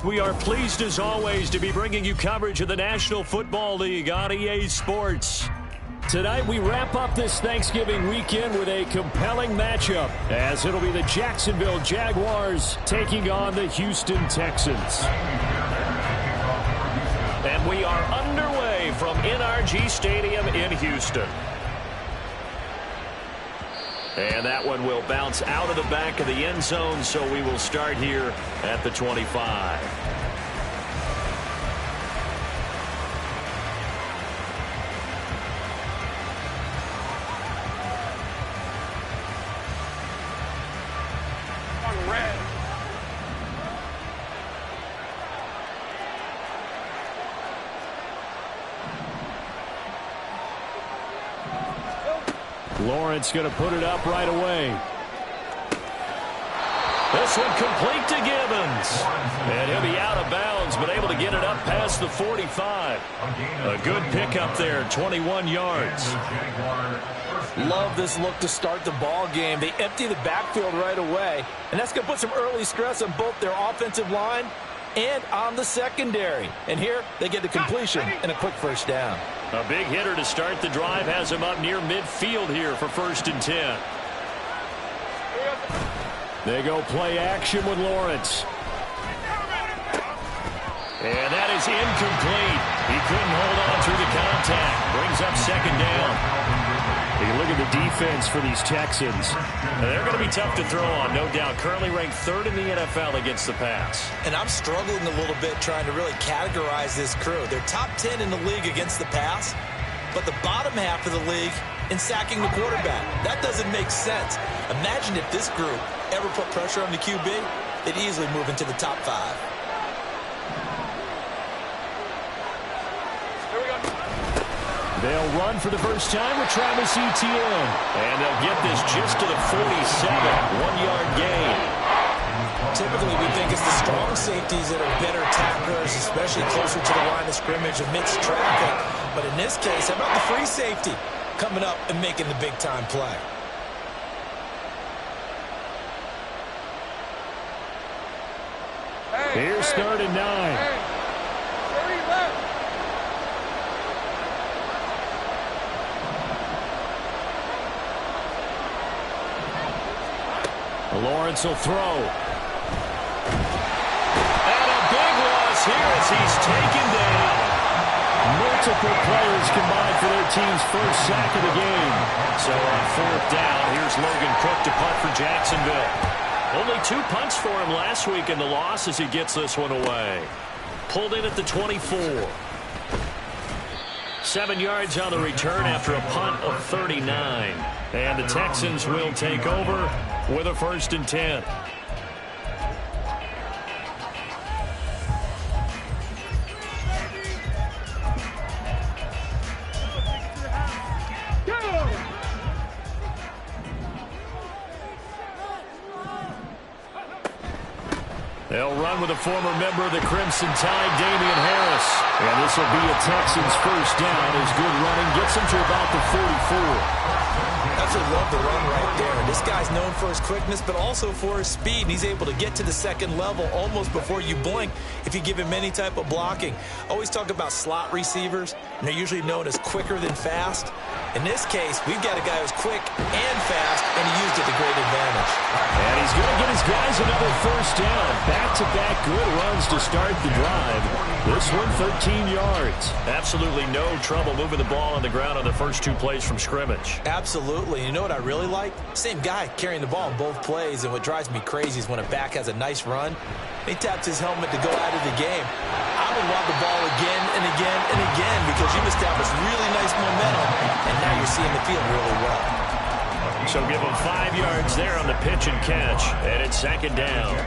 We are pleased as always to be bringing you coverage of the National Football League on EA Sports. Tonight we wrap up this Thanksgiving weekend with a compelling matchup, as it'll be the Jacksonville Jaguars taking on the Houston Texans. And we are underway from NRG Stadium in Houston. And that one will bounce out of the back of the end zone, so we will start here at the 25. Lawrence going to put it up right away. This one complete to Gibbons. And he'll be out of bounds, but able to get it up past the 45. A good pickup there, 21 yards. Love this look to start the ball game. They empty the backfield right away, and that's going to put some early stress on both their offensive line and on the secondary. And here they get the completion and a quick first down. A big hitter to start the drive has him up near midfield here for 1st and 10. They go play action with Lawrence. And that is incomplete. He couldn't hold on through the contact. Brings up 2nd down. You look at the defense for these Texans. They're going to be tough to throw on, no doubt. Currently ranked 3rd in the NFL against the pass. And I'm struggling a little bit trying to really categorize this crew. They're top 10 in the league against the pass, but the bottom half of the league in sacking the quarterback. That doesn't make sense. Imagine if this group ever put pressure on the QB, they'd easily move into the top 5. They'll run for the first time with Travis Etienne. And they'll get this just to the 47. 1-yard gain. Typically, we think it's the strong safeties that are better tacklers, especially closer to the line of scrimmage amidst traffic. But in this case, how about the free safety coming up and making the big-time play? Here's 3rd and 9. Lawrence will throw. And a big loss here as he's taken down. Multiple players combined for their team's first sack of the game. So on 4th down, here's Logan Cook to punt for Jacksonville. Only 2 punts for him last week in the loss as he gets this one away. Pulled in at the 24. 7 yards on the return after a punt of 39. And the Texans will take over with a 1st and 10. They'll run with a former member of the Crimson Tide, Damian Harris. And this will be a Texans first down as good running gets them to about the 44. Absolutely love the run right there. This guy's known for his quickness, but also for his speed. He's able to get to the 2nd level almost before you blink if you give him any type of blocking. Always talk about slot receivers, and they're usually known as quicker than fast. In this case, we've got a guy who's quick and fast, and he used it to great advantage. And he's going to get his guys another first down. Back-to-back good runs to start the drive. This one, 13 yards. Absolutely no trouble moving the ball on the ground on the first 2 plays from scrimmage. Absolutely. You know what I really like? Same guy carrying the ball in both plays, and what drives me crazy is when a back has a nice run, he taps his helmet to go out of the game. I would want the ball again and again and again because you've established really nice momentum, and now you're seeing the field really well. So give him 5 yards there on the pitch and catch, and it's 2nd down.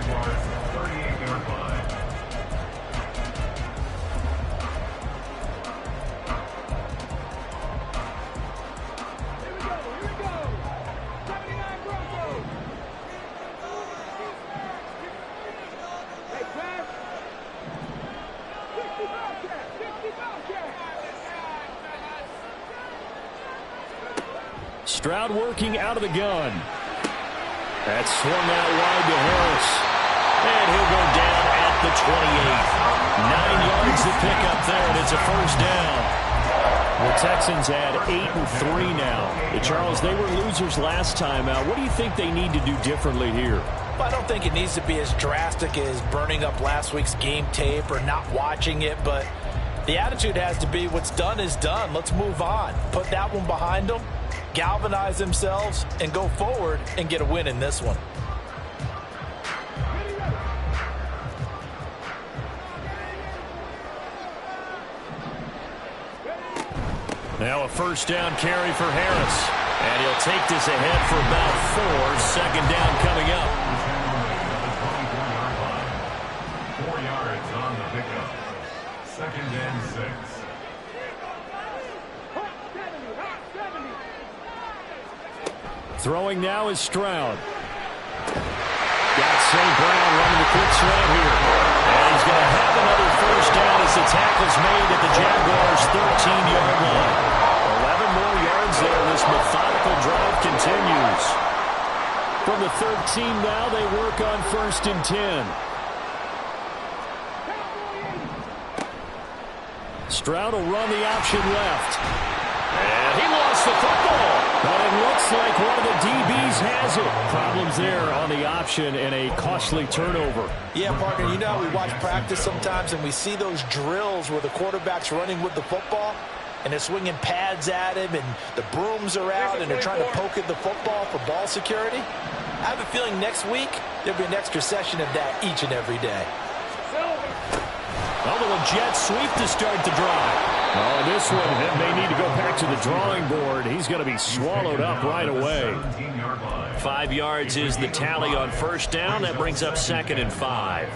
Stroud working out of the gun. That's swung out wide to Harris. And he'll go 28th. 9 yards to pick up there, and it's a first down. The Texans add 8-3 now. Charles, they were losers last time out. What do you think they need to do differently here? Well, I don't think it needs to be as drastic as burning up last week's game tape or not watching it, but the attitude has to be what's done is done. Let's move on. Put that one behind them, galvanize themselves, and go forward and get a win in this one. Now a first down carry for Harris. And he'll take this ahead for about 4. Second down coming up. 4 yards on the pickup. 2nd and 6. Throwing now is Stroud. Got St. Brown running the quick slant here. And he's going to have another first down as the tackle's made at the Jaguars' 13-yard line. 11 more yards there. This methodical drive continues. From the 13 now, they work on 1st and 10. Stroud will run the option left. And he lost the football. But it looks like one of the DBs has it. Problems there on the option and a costly turnover. Yeah, partner, you know how we watch practice sometimes and we see those drills where the quarterback's running with the football and they're swinging pads at him and the brooms are out and they're trying to poke at the football for ball security. I have a feeling next week there'll be an extra session of that each and every day. A little jet sweep to start the drive. Oh, this one may need to go back to the drawing board. He's going to be swallowed up right away. 5 yards is the tally on first down. That brings up 2nd and 5.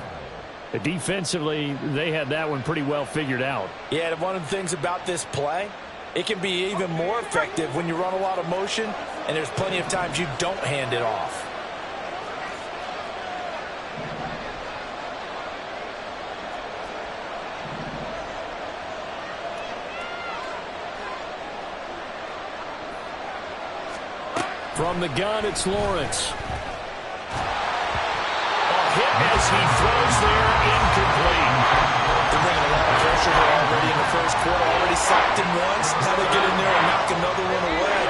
Defensively, they had that one pretty well figured out. Yeah, one of the things about this play, it can be even more effective when you run a lot of motion and there's plenty of times you don't hand it off. From the gun, it's Lawrence. A hit as he throws there, incomplete. They're bringing a lot of pressure there already in the first quarter. Already sacked him once. Now they get in there and knock another one away.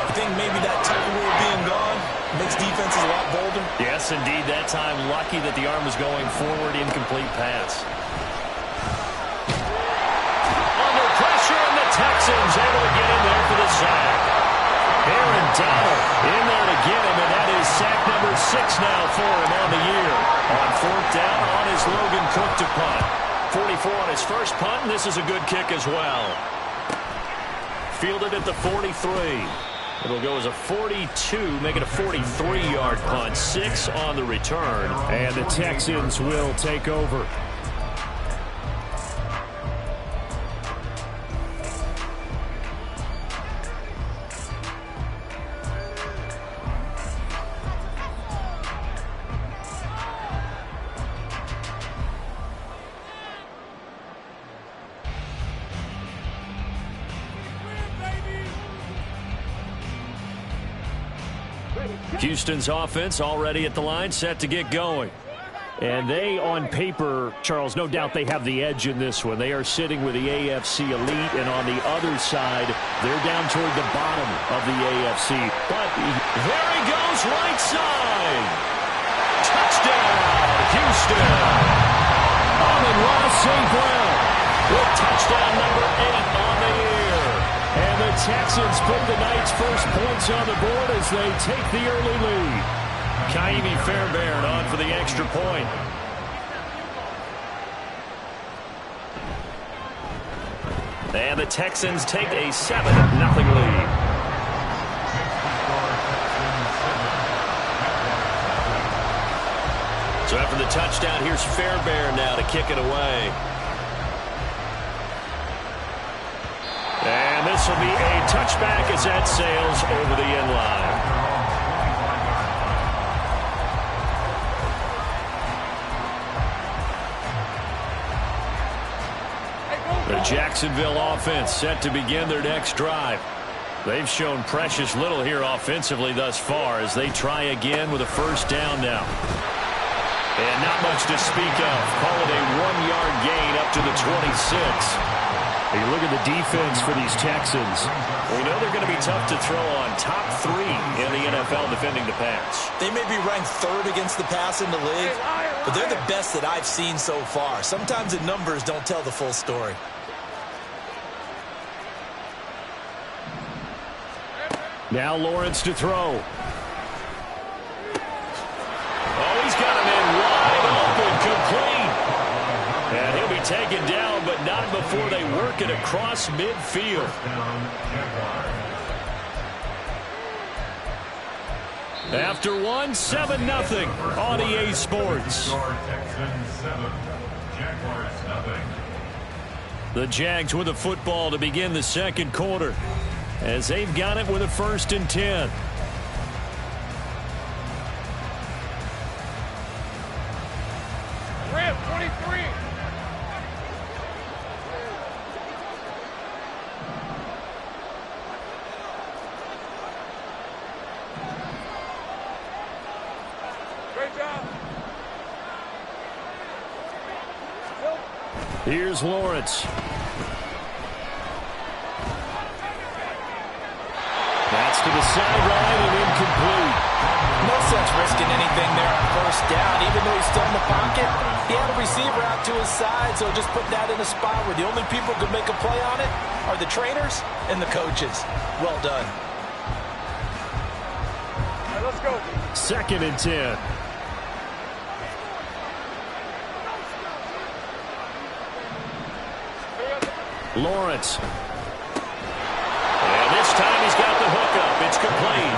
I think maybe that tackle rule being gone makes defenses a lot bolder. Yes, indeed. That time, lucky that the arm was going forward. Incomplete pass. Under pressure, and the Texans able to get in there for the sack. Aaron Donald in there to get him, and that is sack number 6 now for him on the year. On 4th down on his Logan Cook to punt. 44 on his first punt, and this is a good kick as well. Fielded at the 43. It'll go as a 42, make it a 43-yard punt. 6 on the return, and the Texans will take over. Houston's offense already at the line, set to get going. And they, on paper, Charles, no doubt they have the edge in this one. They are sitting with the AFC elite, and on the other side, they're down toward the bottom of the AFC. But there he goes, right side. Touchdown, Houston. Amon-Ra St. Brown with touchdown number 8 on the year. And the Texans put the Knights' first points on the board as they take the early lead. Kaimi Fairbairn on for the extra point. And the Texans take a 7-0 lead. So after the touchdown, here's Fairbairn now to kick it away. And this will be a touchback as that sails over the end line. The Jacksonville offense set to begin their next drive. They've shown precious little here offensively thus far as they try again with a first down now. And not much to speak of. Call it a 1-yard gain up to the 26. You look at the defense for these Texans. We know they're going to be tough to throw on. Top 3 in the NFL defending the pass. They may be ranked 3rd against the pass in the league, but they're the best that I've seen so far. Sometimes the numbers don't tell the full story. Now Lawrence to throw. Oh, he's got him in wide open, complete. And he'll be taken down, but not before they work it across midfield. After 1, 7-0 on EA Sports. The Jags with the football to begin the second quarter, as they've got it with a 1st and 10. Red 23. Great job. Here's Lawrence. That's to the sideline and incomplete. No sense risking anything there on 1st down. Even though he's still in the pocket, he had a receiver out to his side, so just put that in a spot where the only people who could make a play on it are the trainers and the coaches. Well done. All right, let's go. 2nd and 10. Lawrence. And this time he's got the hookup. It's complete.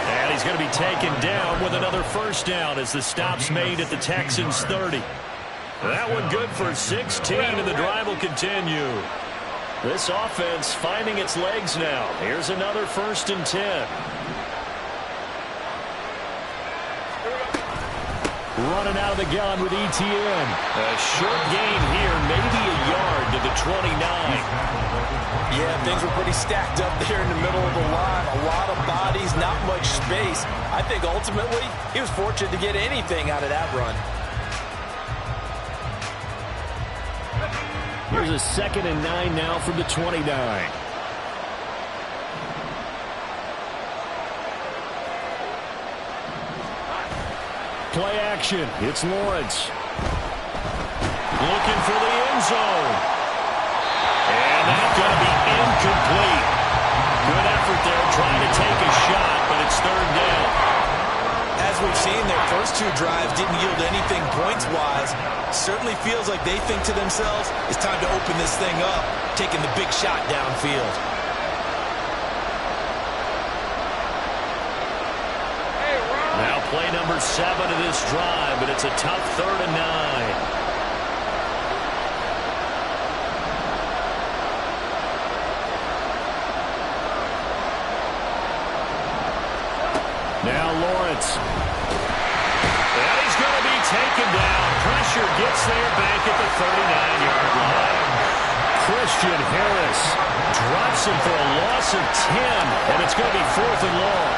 And he's going to be taken down with another 1st down as the stop's made at the Texans' 30. That one good for 16, and the drive will continue. This offense finding its legs now. Here's another 1st and 10. Running out of the gun with ETN. A short gain here, maybe a yard to the 29. Yeah, things were pretty stacked up there in the middle of the line. A lot of bodies, not much space. I think ultimately he was fortunate to get anything out of that run. Here's a 2nd and 9 now from the 29. Play action. It's Lawrence. Looking for the end zone. And that's going to be incomplete. Good effort there trying to take a shot, but it's 3rd down. As we've seen, their first 2 drives didn't yield anything points-wise. Certainly feels like they think to themselves, it's time to open this thing up, taking the big shot downfield. Now play number 7 of this drive, but it's a tough 3rd and 9. Now Lawrence. And he's going to be taken down. Pressure gets there back at the 39-yard line. Christian Harris drops him for a loss of 10, and it's going to be 4th and long.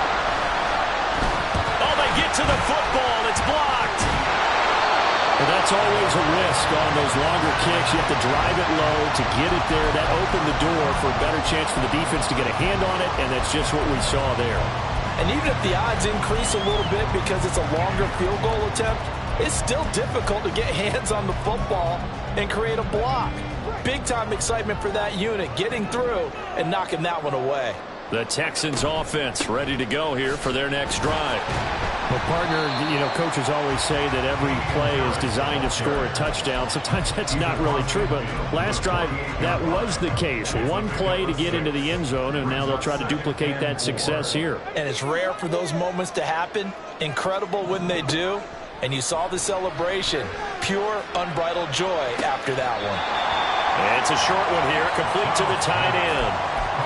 Oh, they get to the football. It's blocked. And that's always a risk on those longer kicks. You have to drive it low to get it there. That opened the door for a better chance for the defense to get a hand on it, and that's just what we saw there. And even if the odds increase a little bit because it's a longer field goal attempt, it's still difficult to get hands on the football and create a block. Big-time excitement for that unit, getting through and knocking that one away. The Texans offense ready to go here for their next drive. Well, partner, you know, coaches always say that every play is designed to score a touchdown. Sometimes that's not really true, but last drive, that was the case. One play to get into the end zone, and now they'll try to duplicate that success here. And it's rare for those moments to happen. Incredible when they do. And you saw the celebration. Pure, unbridled joy after that one. And it's a short one here, complete to the tight end.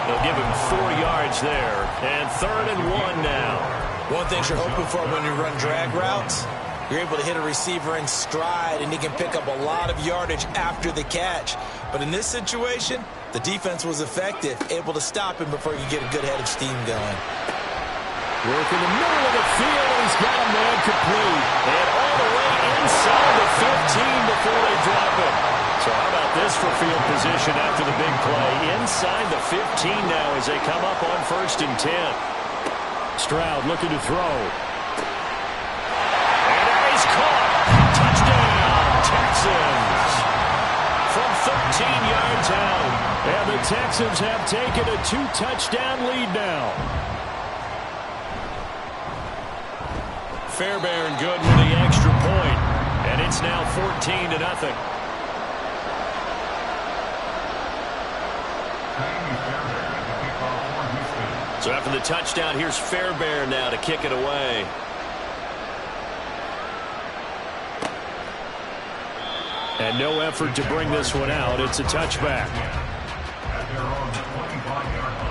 They'll give him 4 yards there, and 3rd and 1 now. One thing you're hoping for when you run drag routes, you're able to hit a receiver in stride, and he can pick up a lot of yardage after the catch. But in this situation, the defense was effective, able to stop him before he could get a good head of steam going. Work in the middle of the field, he's got a man complete. And all the way in inside the 15 before they drop it. So how about this for field position after the big play? Inside the 15 now as they come up on 1st and 10. Stroud looking to throw. And there he's caught. Touchdown, Texans. From 13 yards out. And the Texans have taken a 2-touchdown lead now. Fairbairn good with the extra point. And it's now 14-0. So after the touchdown, here's Fairbairn now to kick it away. And no effort to bring this one out. It's a touchback. At their own 25-yard line.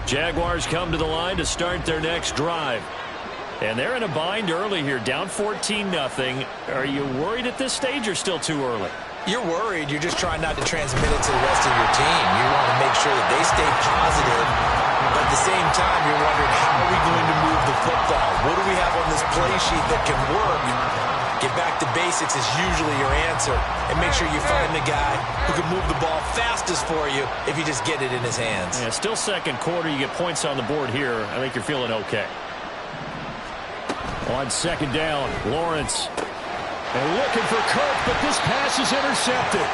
Jaguars come to the line to start their next drive. And they're in a bind early here, down 14-0. Are you worried at this stage or still too early? You're worried. You're just trying not to transmit it to the rest of your team. You want to make sure that they stay positive. But at the same time, you're wondering, how are we going to move the football? What do we have on this play sheet that can work? Get back to basics is usually your answer. And make sure you find the guy who can move the ball fastest for you if you just get it in his hands. Yeah, still second quarter. You get points on the board here. I think you're feeling okay. On 2nd down, Lawrence. And looking for Kirk, but this pass is intercepted.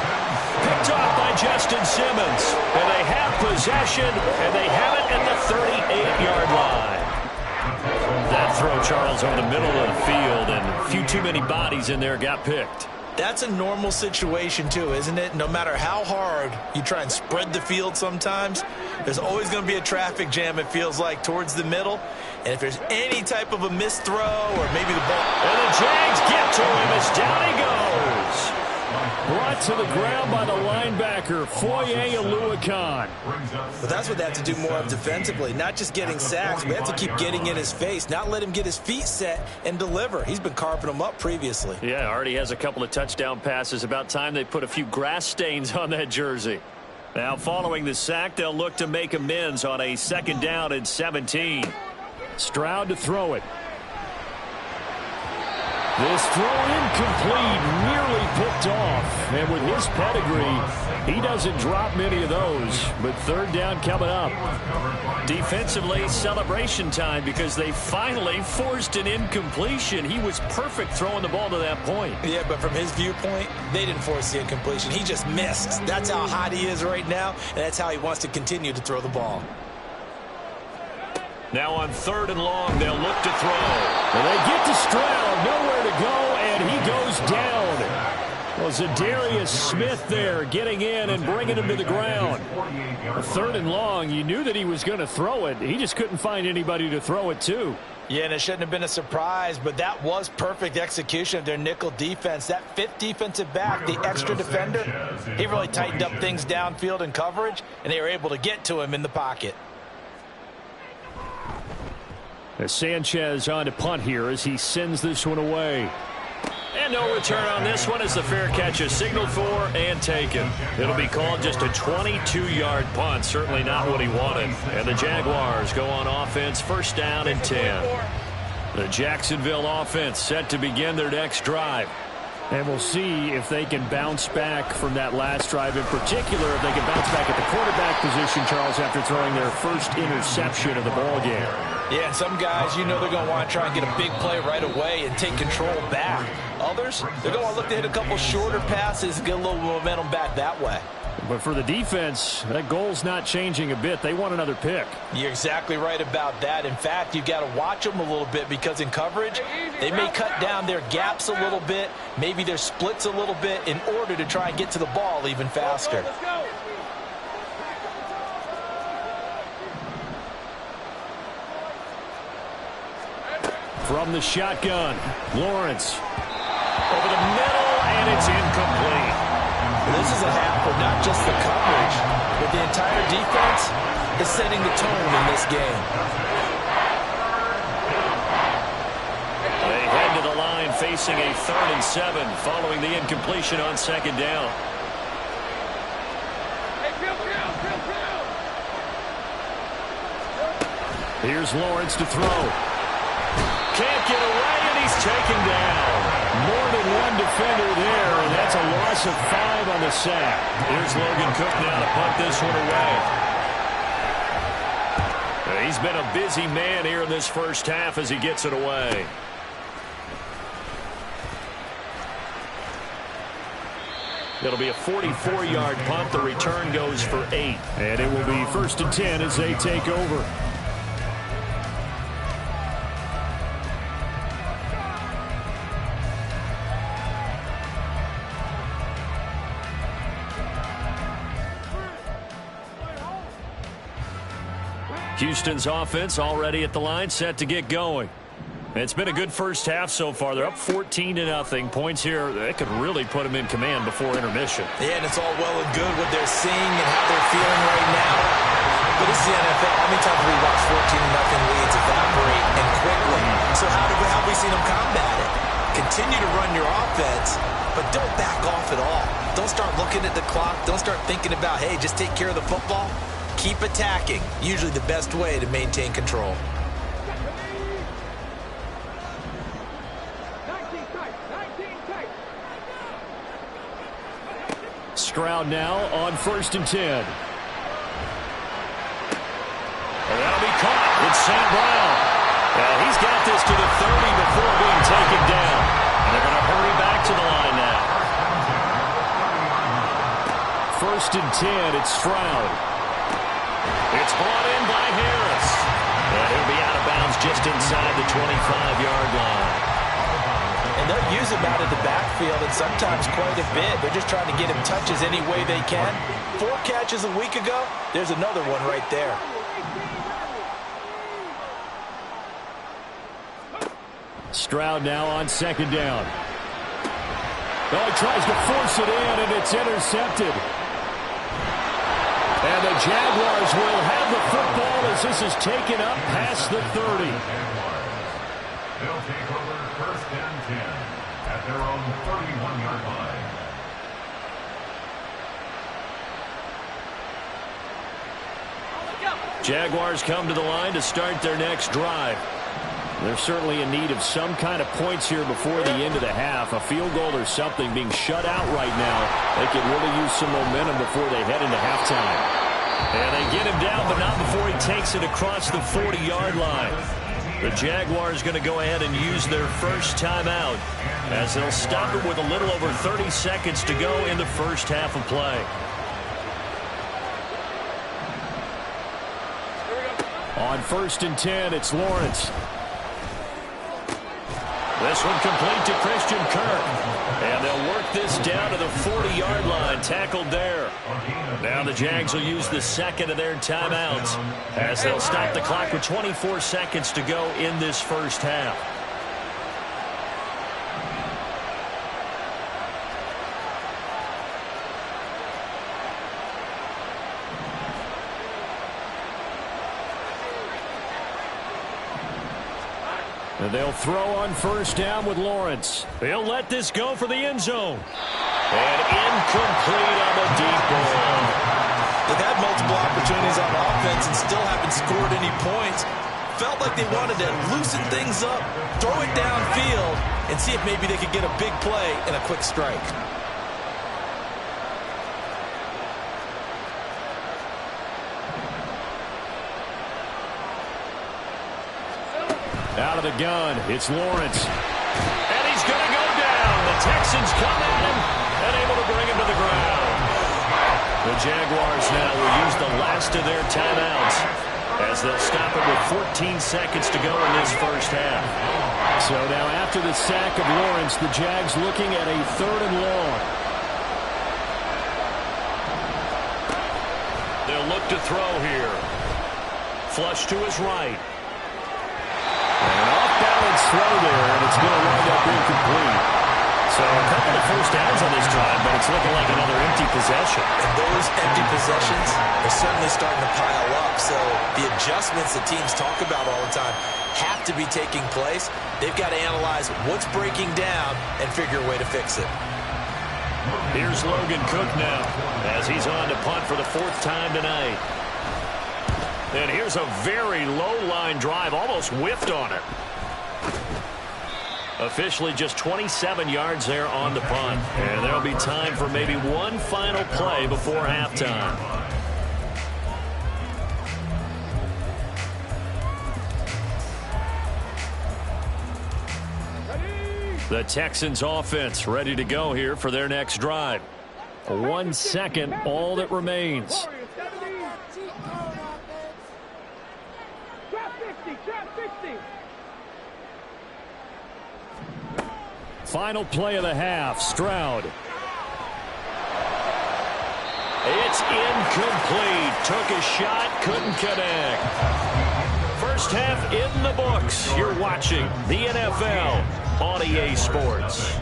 Picked off by Justin Simmons. And they have possession, and they have it at the 38-yard line. That throw, Charles, over the middle of the field, and a few too many bodies in there got picked. That's a normal situation, too, isn't it? No matter how hard you try and spread the field sometimes, there's always going to be a traffic jam, it feels like, towards the middle. And if there's any type of a missed throw or maybe the ball... And the Jags get to him as down he goes. Brought to the ground by the linebacker, Foye Oluokun. But that's what they have to do more of defensively, not just getting sacks, but they have to keep getting in his face, not let him get his feet set and deliver. He's been carping them up previously. Yeah, already has a couple of touchdown passes. About time they put a few grass stains on that jersey. Now, following the sack, they'll look to make amends on a 2nd down and 17. Stroud to throw it. This throw incomplete, nearly picked off. And with his pedigree, he doesn't drop many of those. But 3rd down coming up. Defensively, celebration time because they finally forced an incompletion. He was perfect throwing the ball to that point. Yeah, but from his viewpoint, they didn't force the incompletion. He just missed. That's how hot he is right now, and that's how he wants to continue to throw the ball. Now on 3rd and long, they'll look to throw. And they get to Stroud, nowhere to go, and he goes down. Well, Zadarius Smith there getting in and bringing him to the ground. 3rd and long, you knew that he was going to throw it. He just couldn't find anybody to throw it to. Yeah, and it shouldn't have been a surprise, but that was perfect execution of their nickel defense. That 5th defensive back, the extra defender, he really tightened up things downfield in coverage, and they were able to get to him in the pocket. As Sanchez on to punt here as he sends this one away. And no return on this one as the fair catch is signaled for and taken. It'll be called just a 22-yard punt. Certainly not what he wanted. And the Jaguars go on offense, 1st down and 10. The Jacksonville offense set to begin their next drive. And we'll see if they can bounce back from that last drive, in particular, if they can bounce back at the quarterback position, Charles, after throwing their first interception of the ballgame. Yeah, and some guys, you know they're going to want to try and get a big play right away and take control back. Others, they're going to look to hit a couple shorter passes, get a little momentum back that way. But for the defense, that goal's not changing a bit. They want another pick. You're exactly right about that. In fact, you've got to watch them a little bit because in coverage, they may cut down their gaps a little bit, maybe their splits a little bit in order to try and get to the ball even faster. From the shotgun, Lawrence. Over the middle, and it's incomplete. This is a half for not just the coverage, but the entire defense is setting the tone in this game. They facing a 3rd and 7 following the incompletion on 2nd down. Here's Lawrence to throw. Can't get away, and he's taken down. More than one defender there, and that's a loss of 5 on the sack. Here's Logan Cook now to punt this one away. He's been a busy man here in this first half as he gets it away. It'll be a 44-yard punt. The return goes for 8. And it will be 1st and 10 as they take over. Houston's offense already at the line, set to get going. It's been a good first half so far. They're up 14-0. Points here, they could really put them in command before intermission. Yeah, and it's all well and good what they're seeing and how they're feeling right now. But this is the NFL. How many times have we watched 14-0 leads evaporate and quickly? So how have we seen them combat it? Continue to run your offense, but don't back off at all. Don't start looking at the clock. Don't start thinking about, hey, just take care of the football. Keep attacking. Usually the best way to maintain control. Stroud now on 1st and 10. And that'll be caught with St. Brown. He's got this to the 30 before being taken down. And they're going to hurry back to the line now. 1st and 10, it's Stroud. It's brought in by Harris. And he'll be out of bounds just inside the 25-yard line. And they'll use him out of the backfield, and sometimes quite a bit. They're just trying to get him touches any way they can. 4 catches a week ago. There's another one right there. Stroud now on 2nd down. Oh, he tries to force it in, and it's intercepted. And the Jaguars will have the football as this is taken up past the 30. They'll take over 1st and 10 at their own 31-yard line. Jaguars come to the line to start their next drive. They're certainly in need of some kind of points here before the end of the half. A field goal or something being shut out right now. They could really use some momentum before they head into halftime. And they get him down, but not before he takes it across the 40-yard line. The Jaguars going to go ahead and use their first timeout as they'll stop it with a little over 30 seconds to go in the first half of play. On 1st and 10, it's Lawrence. This one complete to Christian Kirk. And they'll work this down to the 40-yard line, tackled there. Now the Jags will use the second of their timeouts as they'll stop the clock with 24 seconds to go in this first half. And they'll throw on 1st down with Lawrence. He'll let this go for the end zone. And incomplete on the deep ball. They've had multiple opportunities on offense and still haven't scored any points. Felt like they wanted to loosen things up, throw it downfield, and see if maybe they could get a big play and a quick strike. Out of the gun, it's Lawrence. And he's going to go down. The Texans come at him and able to bring him to the ground. The Jaguars now will use the last of their timeouts as they'll stop it with 14 seconds to go in this first half. So now after the sack of Lawrence, the Jags looking at a 3rd and long. They'll look to throw here. Flush to his right. An off-balance throw there, and it's going to wind up incomplete. So So a couple of first downs on this drive, but it's looking like another empty possession. And those empty possessions are certainly starting to pile up. So the adjustments that teams talk about all the time have to be taking place. They've got to analyze what's breaking down and figure a way to fix it. Here's Logan Cook now as he's on to punt for the 4th time tonight. And here's a very low-line drive, almost whiffed on it. Officially just 27 yards there on the punt. And there'll be time for maybe one final play before halftime. The Texans offense ready to go here for their next drive. 1 second, all that remains. Final play of the half, Stroud. It's incomplete. Took a shot, couldn't connect. First half in the books. You're watching the NFL on EA Sports.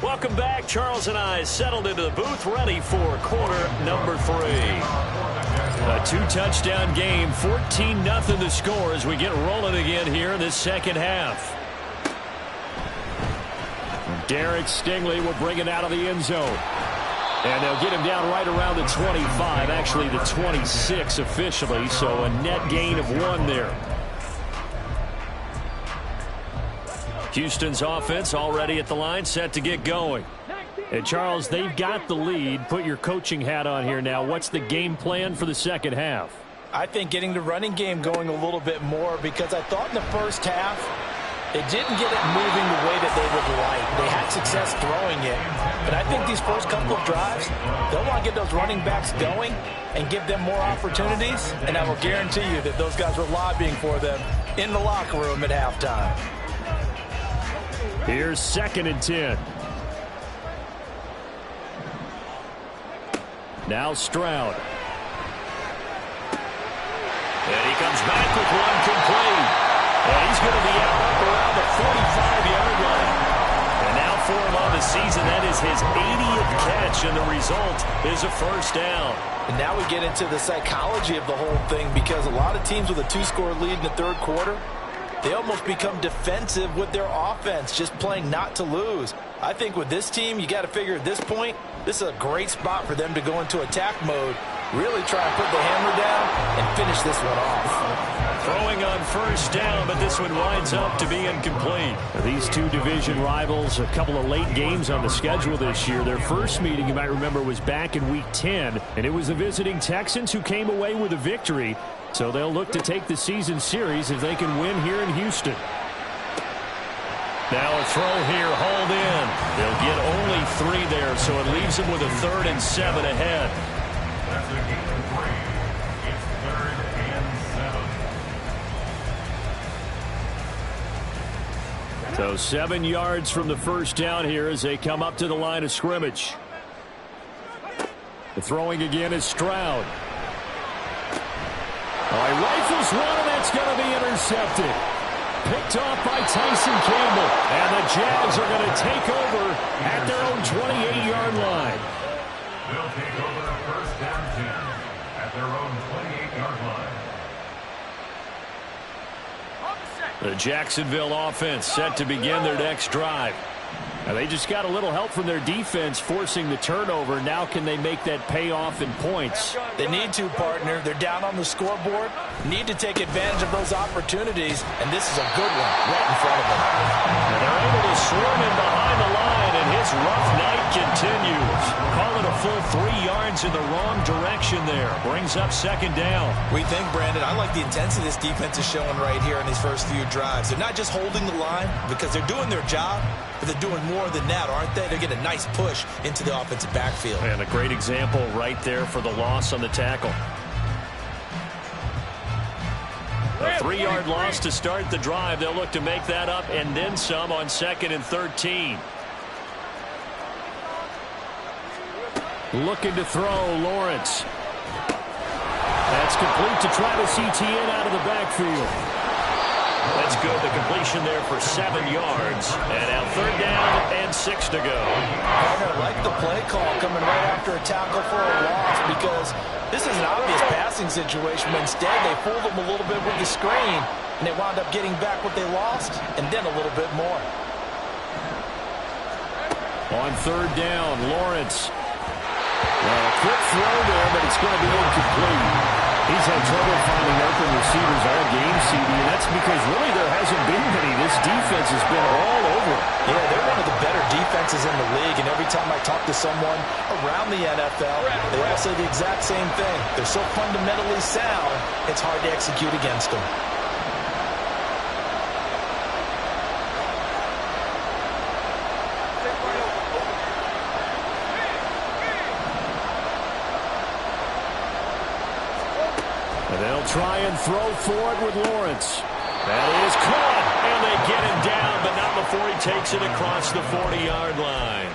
Welcome back. Charles and I settled into the booth, ready for quarter number 3. A 2-touchdown game, 14-0 the score as we get rolling again here in this second half. Derek Stingley will bring it out of the end zone. And they'll get him down right around the 25, actually the 26 officially, so a net gain of 1 there. Houston's offense already at the line, set to get going. And Charles, they've got the lead. Put your coaching hat on here now. What's the game plan for the second half? I think getting the running game going a little bit more, because I thought in the first half they didn't get it moving the way that they would like. They had success throwing it. But I think these first couple of drives, they'll want to get those running backs going and give them more opportunities. And I will guarantee you that those guys were lobbying for them in the locker room at halftime. Here's 2nd and 10. Now Stroud. And he comes back with one complete. And he's going to be out up around the 45-yard line. And now for him on the season, that is his 80th catch, and the result is a first down. And now we get into the psychology of the whole thing, because a lot of teams with a 2-score lead in the third quarter, they almost become defensive with their offense, just playing not to lose. I think with this team, you got to figure at this point, this is a great spot for them to go into attack mode, really try and put the hammer down and finish this one off. Throwing on first down, but this one winds up to be incomplete. These two division rivals, a couple of late games on the schedule this year. Their first meeting, you might remember, was back in Week 10, and it was the visiting Texans who came away with a victory. So they'll look to take the season series if they can win here in Houston. Now a throw here, hauled in. They'll get only 3 there, so it leaves them with a 3rd and 7 ahead. That's a gain of 3. It's 3rd and 7. So 7 yards from the first down here as they come up to the line of scrimmage. The throwing again is Stroud. He rifles one, and that's going to be intercepted. Picked off by Tyson Campbell. And the Jags are going to take over at their own 28-yard line. They'll take over a 1st down 10 at their own 28-yard line. The Jacksonville offense set to begin their next drive. Now they just got a little help from their defense forcing the turnover. Now can they make that pay off in points? They need to, partner. They're down on the scoreboard. Need to take advantage of those opportunities, and this is a good one right in front of them. And they're able to swarm him behind the line, and his rough night continues. Call it a full 3 yards in the wrong direction there. Brings up 2nd down. We think, Brandon, I like the intensity this defense is showing right here in these first few drives. They're not just holding the line because they're doing their job, but they're doing more than that, aren't they? They're getting a nice push into the offensive backfield. And a great example right there for the loss on the tackle. A 3-yard loss to start the drive. They'll look to make that up and then some on 2nd and 13. Looking to throw, Lawrence. That's complete to Travis Etienne out of the backfield. That's good. The completion there for 7 yards. And now 3rd down and 6 to go. I like the play call coming right after a tackle for a loss, because this is an obvious passing situation, but instead they fooled them a little bit with the screen, and they wound up getting back what they lost and then a little bit more. On 3rd down, Lawrence. Well, a quick throw there, but it's going to be incomplete. He's had trouble finding open receivers all game, CD, and that's because really there hasn't been many. This defense has been all over. Yeah, they're one of the better defenses in the league, and every time I talk to someone around the NFL, they all say the exact same thing. They're so fundamentally sound, it's hard to execute against them. And they'll try and throw for it with Lawrence. That is caught, and they get him down, but not before he takes it across the 40-yard line.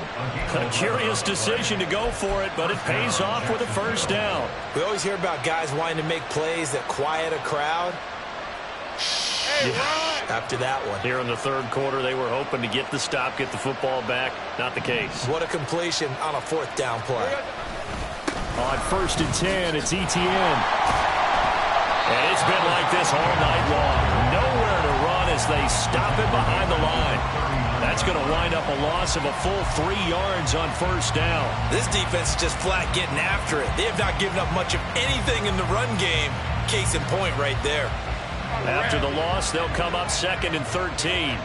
A curious decision to go for it, but it pays off with a 1st down. We always hear about guys wanting to make plays that quiet a crowd. After that one. Here in the 3rd quarter, they were hoping to get the stop, get the football back. Not the case. What a completion on a 4th down play. On 1st and 10, it's Etienne. And it's been like this all night long. Nowhere to run as they stop him behind the line. That's going to wind up a loss of a full 3 yards on 1st down. This defense is just flat getting after it. They have not given up much of anything in the run game. Case in point right there. After the loss, they'll come up 2nd and 13.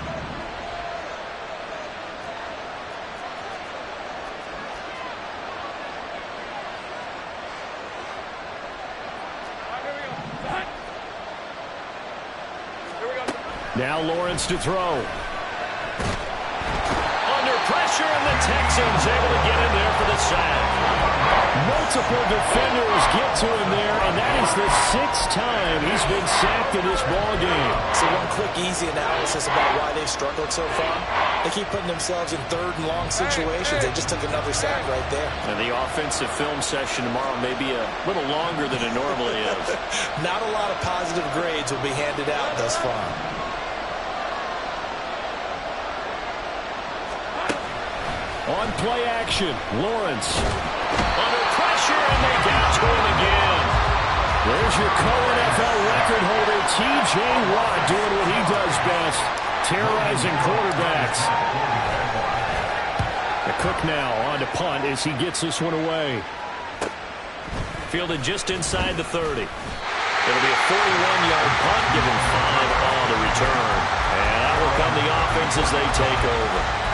Now Lawrence to throw. Under pressure, and the Texans able to get in there for the sack. Multiple defenders get to him there, and that is the 6th time he's been sacked in this ballgame. So one quick, easy analysis about why they've struggled so far. They keep putting themselves in 3rd and long situations. They just took another sack right there. And the offensive film session tomorrow may be a little longer than it normally is. Not a lot of positive grades will be handed out thus far. On play action, Lawrence. Under pressure, and they get to him again. There's your co-NFL record holder, T.J. Watt, doing what he does best, terrorizing quarterbacks. The Cook now on to punt as he gets this one away. Fielded just inside the 30. It'll be a 41-yard punt, giving 5 on the return. And out will come the offense as they take over.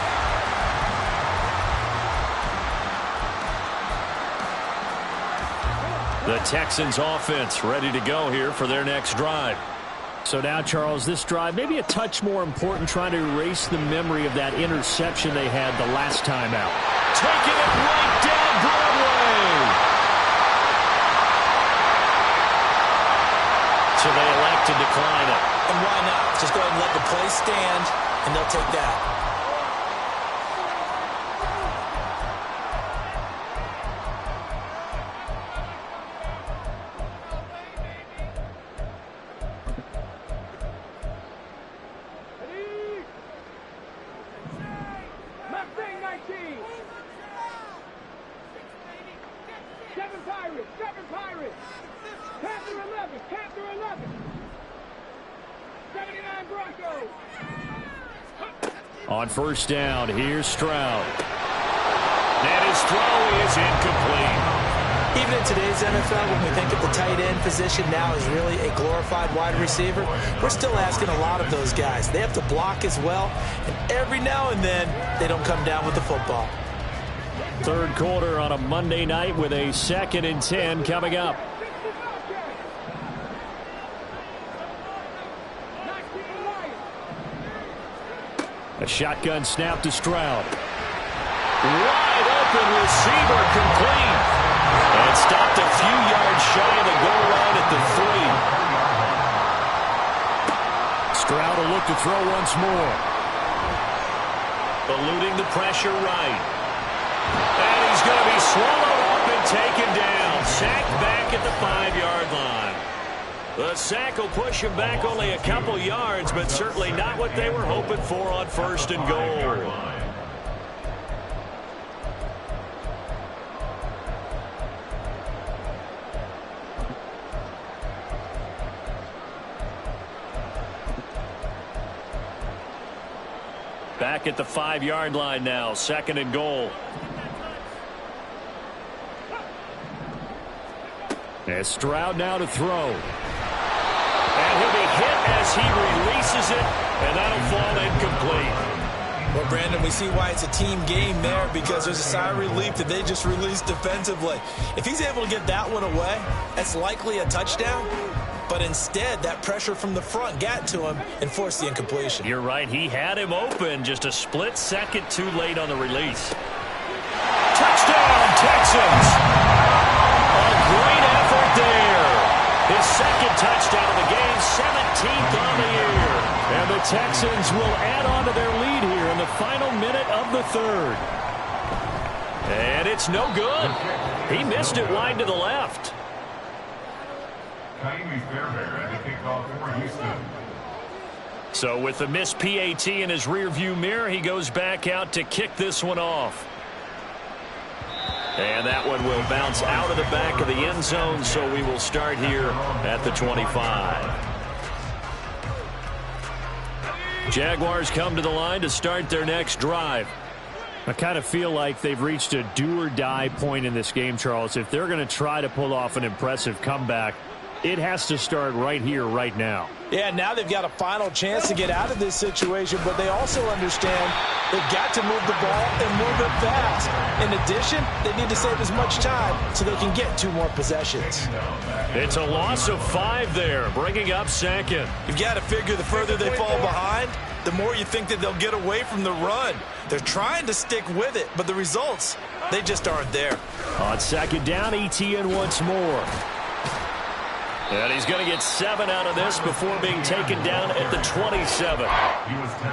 The Texans offense ready to go here for their next drive. So now, Charles, this drive maybe a touch more important, trying to erase the memory of that interception they had the last time out. Taking it right down Broadway. So they elect to decline it. And why not? Just go ahead and let the play stand, and they'll take that. On 1st down, here's Stroud. And his throw is incomplete. Even in today's NFL, when we think of the tight end position now as really a glorified wide receiver, we're still asking a lot of those guys. They have to block as well, and every now and then, they don't come down with the football. 3rd quarter on a Monday night with a 2nd and 10 coming up. A shotgun snap to Stroud. Wide open receiver, complete. And stopped a few yards shy of the goal line at the 3. Stroud will look to throw once more. Eluding the pressure right. And he's going to be swallowed up and taken down. Sacked back at the 5-yard line. The sack will push him back only a couple yards, but certainly not what they were hoping for on 1st and goal. Back at the 5-yard line now, 2nd and goal. And Stroud now to throw. And he'll be hit as he releases it, and that'll fall incomplete. Well, Brandon, we see why it's a team game there, because there's a sigh of relief that they just released defensively. If he's able to get that one away, that's likely a touchdown. But instead, that pressure from the front got to him and forced the incompletion. You're right. He had him open, just a split second too late on the release. Touchdown, Texans! A great effort there. His 2nd touchdown of the game, 17th on the year. And the Texans will add on to their lead here in the final minute of the 3rd. And it's no good. He missed it wide to the left. So with the missed PAT in his rearview mirror, he goes back out to kick this one off. And that one will bounce out of the back of the end zone, so we will start here at the 25. Jaguars come to the line to start their next drive. I kind of feel like they've reached a do-or-die point in this game, Charles. If they're going to try to pull off an impressive comeback, it has to start right here, right now. Yeah, now they've got a final chance to get out of this situation, but they also understand they've got to move the ball and move it fast. In addition, they need to save as much time so they can get 2 more possessions. It's a loss of 5 there, bringing up 2nd. You've got to figure the further they fall behind, the more you think that they'll get away from the run. They're trying to stick with it, but the results, they just aren't there. On 2nd down, ETN once more. And he's going to get 7 out of this before being taken down at the 27.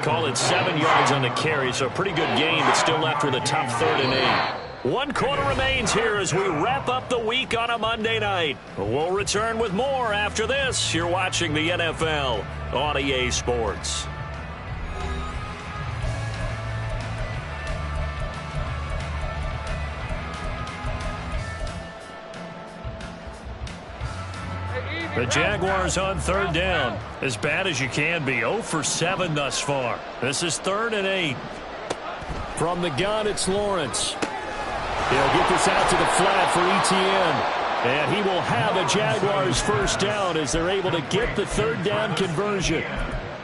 Call it 7 yards on the carry, so a pretty good gain, but still left with a tough 3rd and 8. 1 quarter remains here as we wrap up the week on a Monday night. We'll return with more after this. You're watching the NFL on EA Sports. The Jaguars on 3rd down. As bad as you can be. 0 for 7 thus far. This is 3rd and 8. From the gun, it's Lawrence. He'll get this out to the flat for ETN. And he will have a Jaguars 1st down as they're able to get the 3rd down conversion.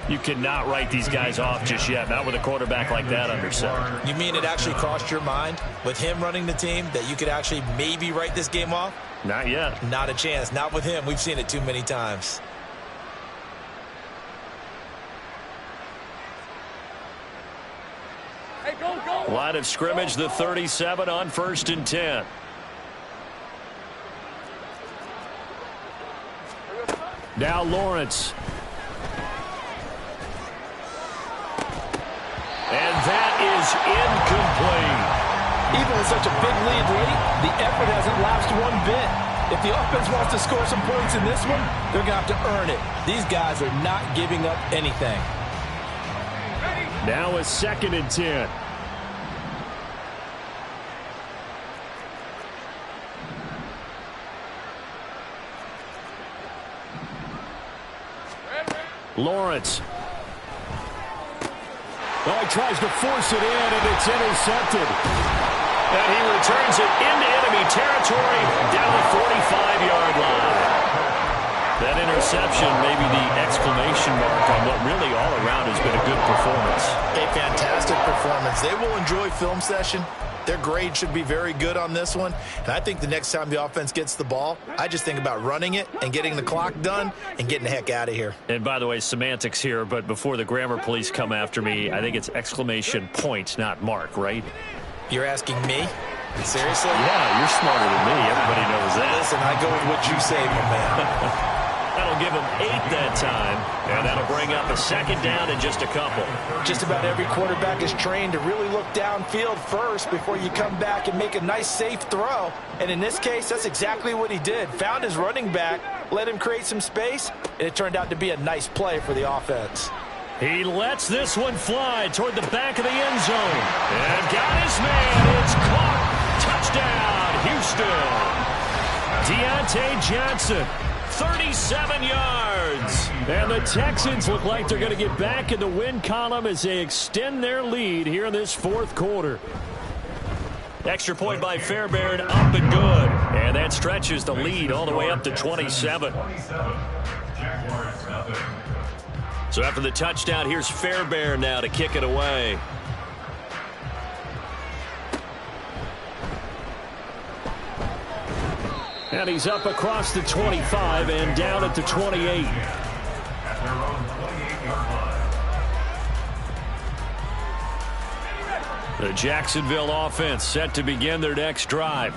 You cannot write these guys off just yet, not with a quarterback like that under center. You mean it actually crossed your mind with him running the team that you could actually maybe write this game off? Not yet. Not a chance. Not with him. We've seen it too many times. Hey, go. Line of scrimmage, the 37 on 1st and 10. Now Lawrence. And that is incomplete. Even with such a big lead late, the effort hasn't lapsed one bit. If the offense wants to score some points in this one, they're going to have to earn it. These guys are not giving up anything. Now a 2nd and 10. Lawrence. Oh, he tries to force it in, and it's intercepted. And he returns it into enemy territory down the 45-yard line. That interception may be the exclamation mark on what really all around has been a good performance. A fantastic performance. They will enjoy film session. Their grade should be very good on this one. And I think the next time the offense gets the ball, I just think about running it and getting the clock done and getting the heck out of here. And by the way, semantics here, but before the grammar police come after me, I think it's exclamation point, not mark, right? You're asking me? Seriously? Yeah, you're smarter than me. Everybody knows that. Listen, I go with what you say, my man. That'll they'll give him 8 that time, and that'll bring up a second down in just a couple. Just about every quarterback is trained to really look downfield first before you come back and make a nice, safe throw. And in this case, that's exactly what he did. Found his running back, let him create some space, and it turned out to be a nice play for the offense. He lets this one fly toward the back of the end zone. And got his man. It's caught. Touchdown, Houston. Deontay Johnson, 37 yards. And the Texans look like they're going to get back in the win column as they extend their lead here in this fourth quarter. Extra point by Fairbairn, up and good. And that stretches the lead all the way up to 27. So after the touchdown, here's Fairbairn now to kick it away. And he's up across the 25 and down at the 28. The Jacksonville offense set to begin their next drive.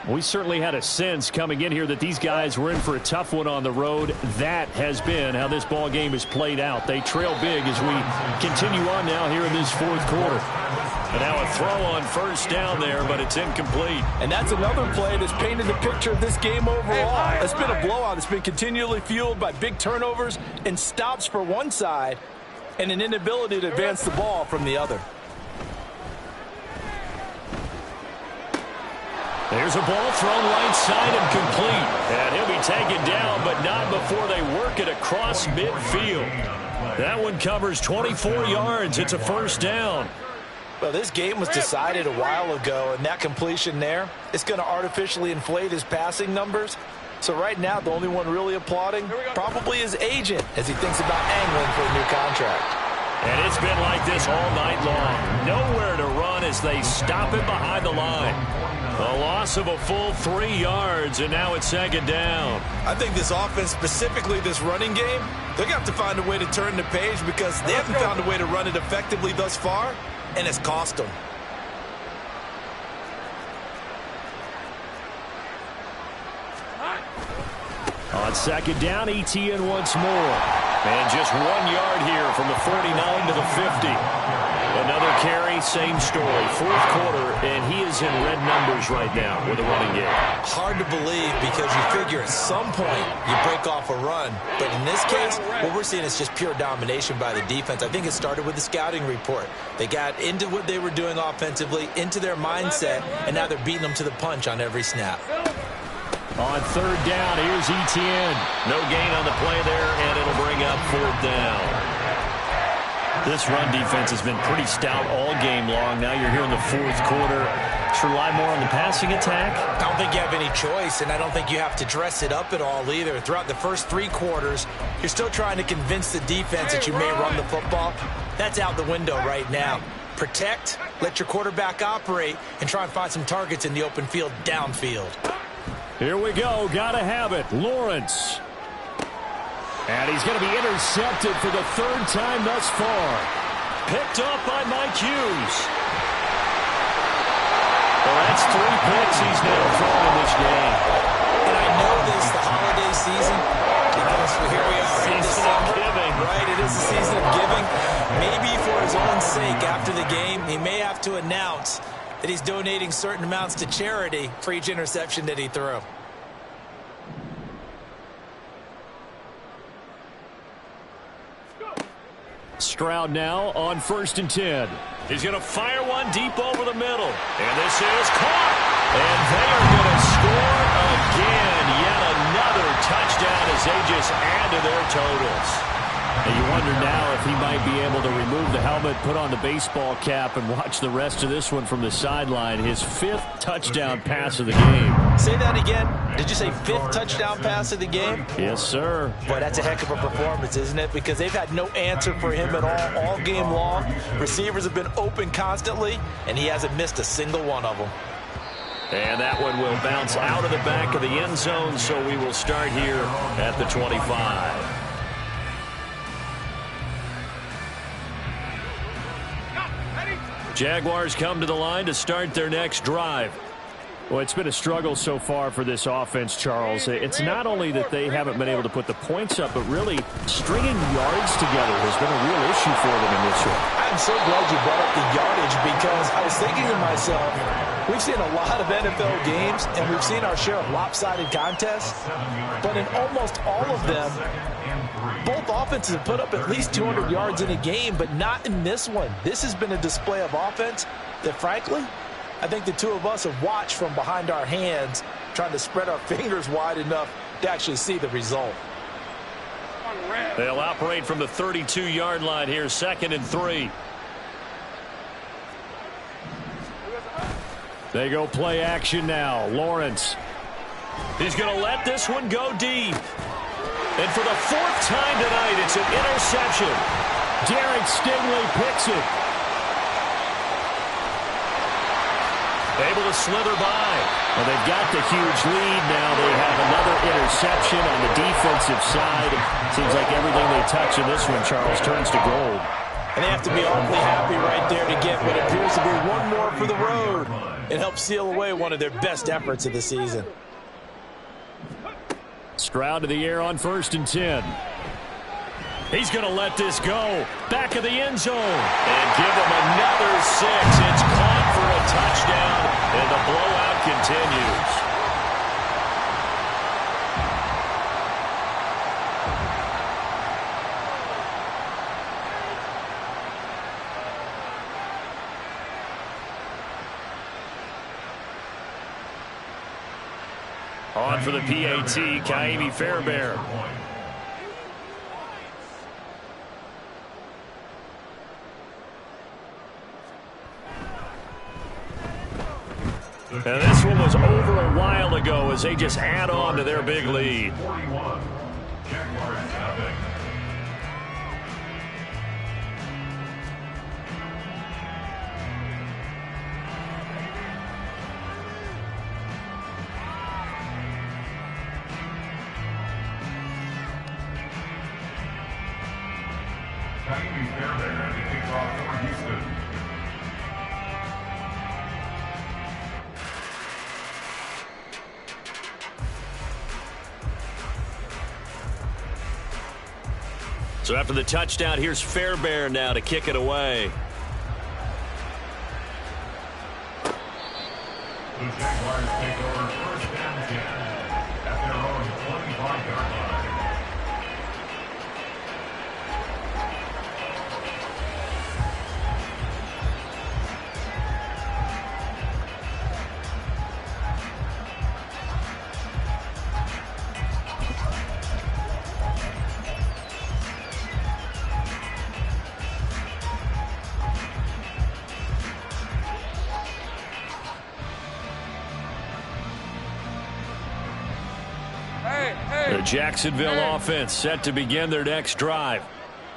We certainly had a sense coming in here that these guys were in for a tough one on the road. That has been how this ball game has played out. They trail big as we continue on now here in this fourth quarter. And now a throw on first down there, but it's incomplete. And that's another play that's painted the picture of this game overall. It's been a blowout. It's been continually fueled by big turnovers and stops for one side and an inability to advance the ball from the other. There's a ball thrown right side and complete. And he'll be taken down, but not before they work it across midfield. That one covers 24 yards. It's a first down. Well, this game was decided a while ago, and that completion there is going to artificially inflate his passing numbers. So right now, the only one really applauding probably his agent as he thinks about angling for a new contract. And it's been like this all night long. Nowhere to run as they stop him behind the line. A loss of a full 3 yards, and now it's second down. I think this offense, specifically this running game, they're going to have to find a way to turn the page because they haven't found a way to run it effectively thus far, and it's cost them. On second down, ETN once more. And just 1 yard here from the 49 to the 50. Another carry, same story. Fourth quarter, and he is in red numbers right now with a running game. Hard to believe because you figure at some point you break off a run. But in this case, what we're seeing is just pure domination by the defense. I think it started with the scouting report. They got into what they were doing offensively, into their mindset, and now they're beating them to the punch on every snap. On third down, here's ETN. No gain on the play there, and it'll bring up fourth down. This run defense has been pretty stout all game long. Now you're here in the fourth quarter. Should rely more on the passing attack? I don't think you have any choice, and I don't think you have to dress it up at all either. Throughout the first 3 quarters, you're still trying to convince the defense that you may run the football. That's out the window right now. Protect, let your quarterback operate, and try and find some targets in the open field downfield. Here we go. Gotta have it. Lawrence. And he's going to be intercepted for the 3rd time thus far. Picked up by Mike Hughes. Well, that's 3 picks he's now thrown in this game. And I know this, the holiday season, because here we are in December. Right, it is the season of giving. Maybe for his own sake, after the game, he may have to announce that he's donating certain amounts to charity for each interception that he threw. Stroud now on 1st and 10. He's going to fire one deep over the middle. And this is caught. And they are going to score again. Yet another touchdown as they just add to their totals. And you wonder now if he might be able to remove the helmet, put on the baseball cap, and watch the rest of this one from the sideline. His 5th touchdown pass of the game. Say that again. Did you say 5th touchdown pass of the game? Yes, sir. Boy, that's a heck of a performance, isn't it? Because they've had no answer for him at all game long. Receivers have been open constantly, and he hasn't missed a single one of them. And that one will bounce out of the back of the end zone, so we will start here at the 25. Jaguars come to the line to start their next drive. Well, it's been a struggle so far for this offense, Charles. It's not only that they haven't been able to put the points up, but really stringing yards together has been a real issue for them in this one. I'm so glad you brought up the yardage because I was thinking to myself, we've seen a lot of NFL games, and we've seen our share of lopsided contests, but in almost all of them, both offenses have put up at least 200 yards in a game, but not in this one. This has been a display of offense that, frankly, I think the two of us have watched from behind our hands, trying to spread our fingers wide enough to actually see the result. They'll operate from the 32-yard line here, 2nd and 3. They go play action now. Lawrence. He's going to let this one go deep. And for the 4th time tonight, it's an interception. Derek Stingley picks it. Able to slither by. Well, they've got the huge lead now. They have another interception on the defensive side. Seems like everything they touch in this one, Charles, turns to gold. And they have to be awfully happy right there to get what appears to be one more for the road and help seal away one of their best efforts of the season. Stroud to the air on 1st and 10. He's going to let this go. Back of the end zone. And give him another 6. It's caught for a touchdown, and the blowout continues. On for the PAT, Ka'imi Fairbairn. And this one was over a while ago as they just add on to their big lead. 41. Jaguars nothing. Ka'imi Fairbairn to kick off for Houston. So after the touchdown, here's Fairbairn now to kick it away. The Jaguars take over 1st and 10 at their own 25-yard line. The Jacksonville offense set to begin their next drive.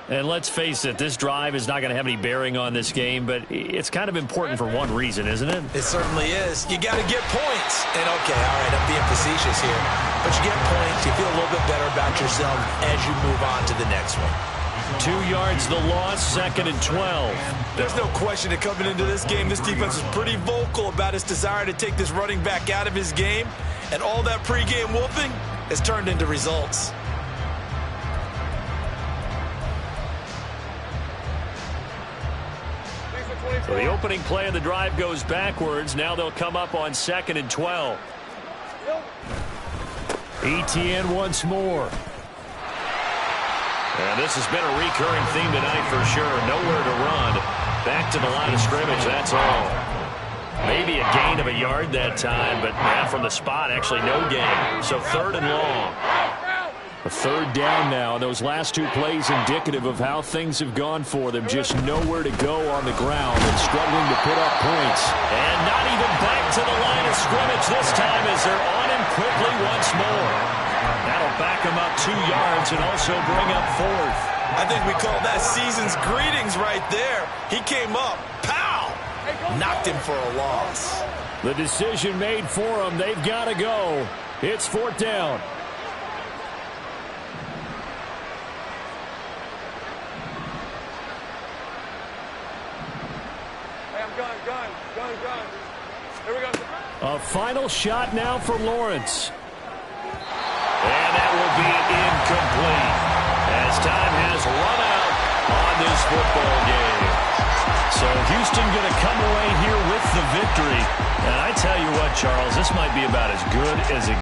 And let's face it, this drive is not going to have any bearing on this game, but it's kind of important for one reason, isn't it? It certainly is. You got to get points. And, okay, all right, I'm being facetious here. But you get points, you feel a little bit better about yourself as you move on to the next one. 2 yards the loss, 2nd and 12. There's no question that coming into this game, this defense is pretty vocal about its desire to take this running back out of his game. And all that pregame whooping has turned into results. So the opening play of the drive goes backwards. Now they'll come up on 2nd and 12. ETN once more. And this has been a recurring theme tonight for sure. Nowhere to run. Back to the line of scrimmage, that's all. Maybe a gain of a yard that time, but from the spot, actually no gain. So 3rd and long. A 3rd down now. Those last 2 plays indicative of how things have gone for them. Just nowhere to go on the ground and struggling to put up points. And not even back to the line of scrimmage this time as they're on him quickly once more. That'll back him up 2 yards and also bring up 4th. I think we call that season's greetings right there. He came up. Pow! Knocked him for a loss. The decision made for them. They've got to go. It's 4th down. Hey, I'm gun. Here we go. A final shot now for Lawrence. And that will be incomplete as time has run out on this football game. So Houston going to come away here with the victory. And I tell you what, Charles, this might be about as good as it